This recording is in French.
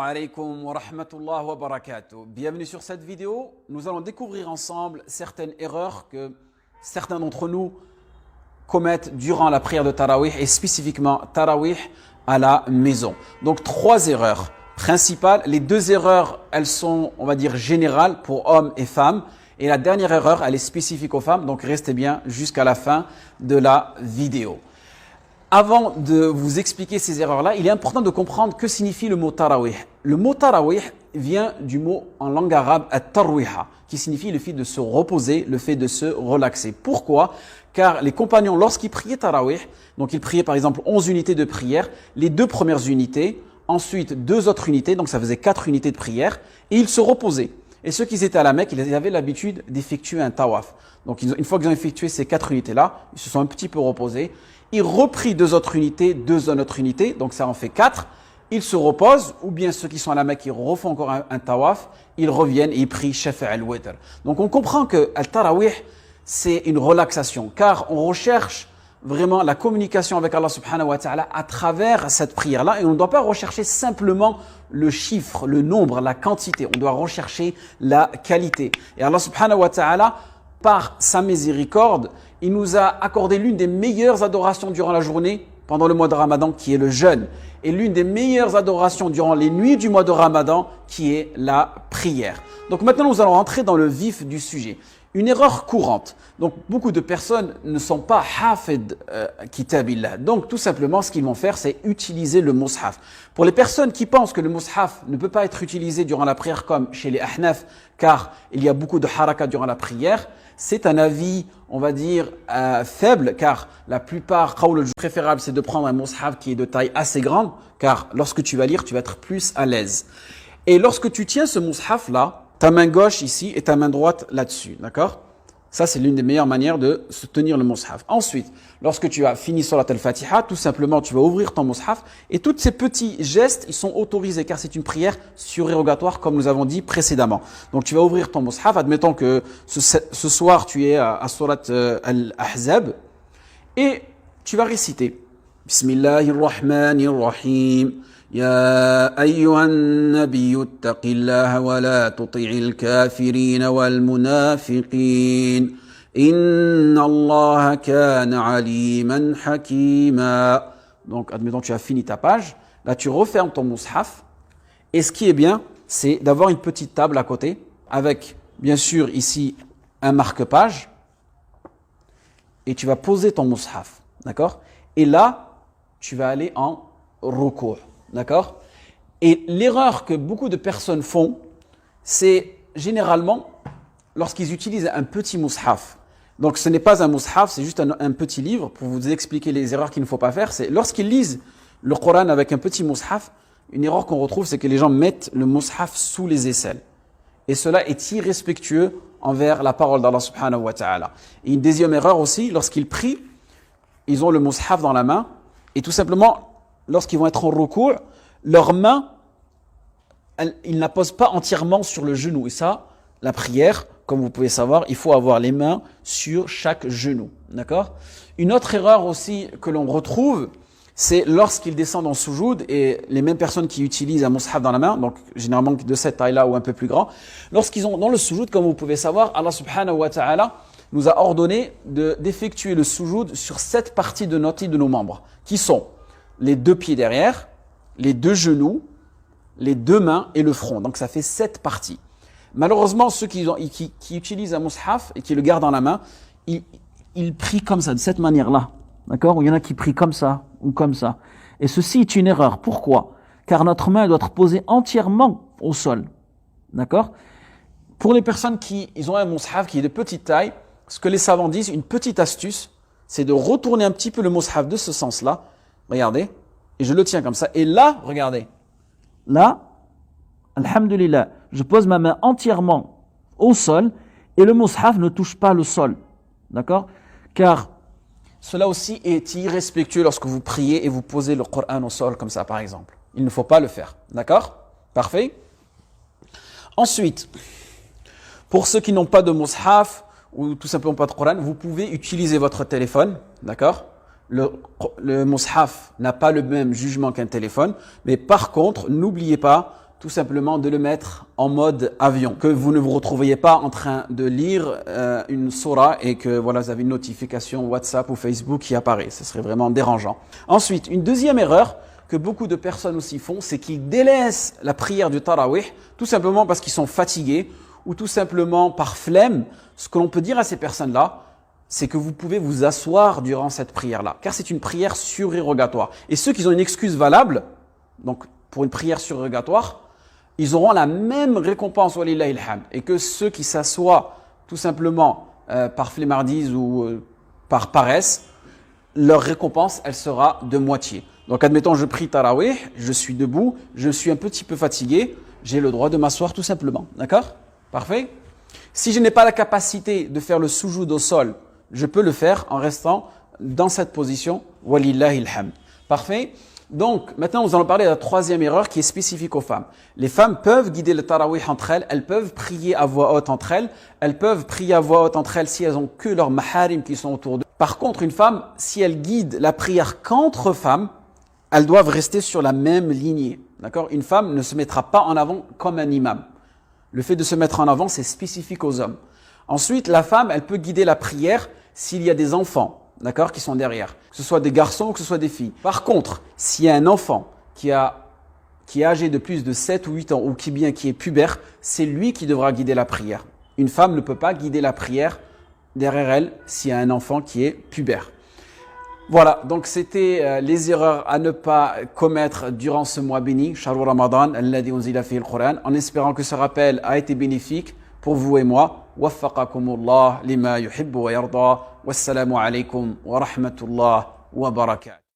Alaikum wa rahmatullah wa barakatuh. Bienvenue sur cette vidéo. Nous allons découvrir ensemble certaines erreurs que certains d'entre nous commettent durant la prière de Tarawih et spécifiquement Tarawih à la maison. Donc 3 erreurs principales. Les 2 erreurs, elles sont, on va dire, générales pour hommes et femmes. Et la dernière erreur, elle est spécifique aux femmes. Donc restez bien jusqu'à la fin de la vidéo. Avant de vous expliquer ces erreurs-là, il est important de comprendre que signifie le mot tarawih. Le mot tarawih vient du mot en langue arabe at-tarwiha, qui signifie le fait de se reposer, le fait de se relaxer. Pourquoi? Car les compagnons, lorsqu'ils priaient tarawih, donc ils priaient par exemple 11 unités de prière, les 2 premières unités, ensuite 2 autres unités, donc ça faisait 4 unités de prière, et ils se reposaient. Et ceux qui étaient à la Mecque, ils avaient l'habitude d'effectuer un tawaf. Donc une fois qu'ils ont effectué ces 4 unités-là, ils se sont un petit peu reposés. Ils reprient 2 autres unités, 2 autres unités, donc ça en fait 4. Ils se reposent, ou bien ceux qui sont à la Mecque, ils refont encore un tawaf, ils reviennent et ils prient Shafa' al-Witr. Donc on comprend que al-Tarawih, c'est une relaxation, car on recherche vraiment la communication avec Allah subhanahu wa ta'ala à travers cette prière-là, et on ne doit pas rechercher simplement le chiffre, le nombre, la quantité, on doit rechercher la qualité. Et Allah subhanahu wa ta'ala, par sa miséricorde, il nous a accordé l'une des meilleures adorations durant la journée, pendant le mois de Ramadan, qui est le jeûne, et l'une des meilleures adorations durant les nuits du mois de Ramadan, qui est la prière. Donc maintenant, nous allons rentrer dans le vif du sujet. Une erreur courante. Donc beaucoup de personnes ne sont pas hafid kitabillah. Donc tout simplement, ce qu'ils vont faire, c'est utiliser le mushaf. Pour les personnes qui pensent que le mushaf ne peut pas être utilisé durant la prière comme chez les ahnaf, car il y a beaucoup de haraka durant la prière, c'est un avis, on va dire, faible, car la plupart, le préférable, c'est de prendre un mushaf qui est de taille assez grande, car lorsque tu vas lire, tu vas être plus à l'aise. Et lorsque tu tiens ce mushaf-là, ta main gauche ici et ta main droite là-dessus, d'accord? Ça, c'est l'une des meilleures manières de se tenir le mushaf. Ensuite, lorsque tu as fini Salat al-Fatiha, tout simplement, tu vas ouvrir ton mushaf et tous ces petits gestes, ils sont autorisés car c'est une prière surérogatoire comme nous avons dit précédemment. Donc, tu vas ouvrir ton mushaf, admettons que ce soir, tu es à Salat al-Ahzab et tu vas réciter Bismillahirrahmanirrahim. يا أيها النبي اتق الله ولا تطع الكافرين والمنافقين إن الله كان عليما حكيما. Donc, admettons que tu as fini ta page. Là, tu refermes ton mushaf. Et ce qui est bien, c'est d'avoir une petite table à côté avec, bien sûr, ici, un marque-page. Et tu vas poser ton mushaf. D'accord? Et là, tu vas aller en ruku'. D'accord? Et l'erreur que beaucoup de personnes font, c'est généralement lorsqu'ils utilisent un petit mushaf. Donc ce n'est pas un mushaf, c'est juste un petit livre pour vous expliquer les erreurs qu'il ne faut pas faire. C'est lorsqu'ils lisent le Coran avec un petit mushaf, une erreur qu'on retrouve, c'est que les gens mettent le mushaf sous les aisselles. Et cela est irrespectueux envers la parole d'Allah subhanahu wa ta'ala. Et une deuxième erreur aussi, lorsqu'ils prient, ils ont le mushaf dans la main et tout simplement, lorsqu'ils vont être en ruku', leurs mains, ils ne la posent pas entièrement sur le genou. Et ça, la prière, comme vous pouvez savoir, il faut avoir les mains sur chaque genou. D'accord? Une autre erreur aussi que l'on retrouve, c'est lorsqu'ils descendent en soujoud, et les mêmes personnes qui utilisent un mushaf dans la main, donc généralement de cette taille-là ou un peu plus grand, lorsqu'ils ont dans le soujoud, comme vous pouvez savoir, Allah subhanahu wa ta'ala nous a ordonné d'effectuer le soujoud sur 7 parties de nos membres, qui sont les 2 pieds derrière, les 2 genoux, les 2 mains et le front. Donc ça fait 7 parties. Malheureusement, ceux qui utilisent un mushaf et qui le gardent dans la main, ils prient comme ça, de cette manière-là. D'accord? Ou il y en a qui prient comme ça ou comme ça. Et ceci est une erreur. Pourquoi? Car notre main doit être posée entièrement au sol. D'accord? Pour les personnes ils ont un mushaf qui est de petite taille, ce que les savants disent, une petite astuce, c'est de retourner un petit peu le mushaf de ce sens-là. Regardez, et je le tiens comme ça. Et là, regardez, là, alhamdulillah, je pose ma main entièrement au sol et le mushaf ne touche pas le sol. D'accord? Car cela aussi est irrespectueux lorsque vous priez et vous posez le Coran au sol comme ça, par exemple. Il ne faut pas le faire. D'accord? Parfait? Ensuite, pour ceux qui n'ont pas de mushaf ou tout simplement pas de Coran, vous pouvez utiliser votre téléphone. D'accord? Le mushaf n'a pas le même jugement qu'un téléphone, mais par contre, n'oubliez pas tout simplement de le mettre en mode avion, que vous ne vous retrouviez pas en train de lire une sourate et que voilà, vous avez une notification WhatsApp ou Facebook qui apparaît. Ce serait vraiment dérangeant. Ensuite, une deuxième erreur que beaucoup de personnes aussi font, c'est qu'ils délaissent la prière du tarawih tout simplement parce qu'ils sont fatigués ou tout simplement par flemme. Ce que l'on peut dire à ces personnes-là, c'est que vous pouvez vous asseoir durant cette prière-là, car c'est une prière surérogatoire. Et ceux qui ont une excuse valable, donc pour une prière surérogatoire, ils auront la même récompense, walillahi alhamd. Et que ceux qui s'assoient tout simplement par flemmardise ou par paresse, leur récompense, elle sera de moitié. Donc admettons, je prie tarawih, je suis debout, je suis un petit peu fatigué, j'ai le droit de m'asseoir tout simplement. D'accord? Parfait? Si je n'ai pas la capacité de faire le soujoud au sol, je peux le faire en restant dans cette position, walillahi alhamd. Parfait? Donc, maintenant, nous allons parler de la troisième erreur qui est spécifique aux femmes. Les femmes peuvent guider le tarawih entre elles peuvent prier à voix haute entre elles peuvent prier à voix haute entre elles si elles ont que leurs maharim qui sont autour d'eux. Par contre, une femme, si elle guide la prière qu'entre femmes, elles doivent rester sur la même lignée. D'accord? Une femme ne se mettra pas en avant comme un imam. Le fait de se mettre en avant, c'est spécifique aux hommes. Ensuite, la femme, elle peut guider la prière s'il y a des enfants, d'accord, qui sont derrière. Que ce soit des garçons ou que ce soit des filles. Par contre, s'il y a un enfant qui est âgé de plus de 7 ou 8 ans ou qui est pubère, c'est lui qui devra guider la prière. Une femme ne peut pas guider la prière derrière elle s'il y a un enfant qui est pubère. Voilà, donc c'était les erreurs à ne pas commettre durant ce mois béni, Shahru Ramadan, alladhi unzila fihi al-Qur'an, en espérant que ce rappel a été bénéfique pour vous et moi. Waffaqakumullah lima yuhibbu wa yarda. Wassalamu alaykum wa rahmatullah wa barakatuh.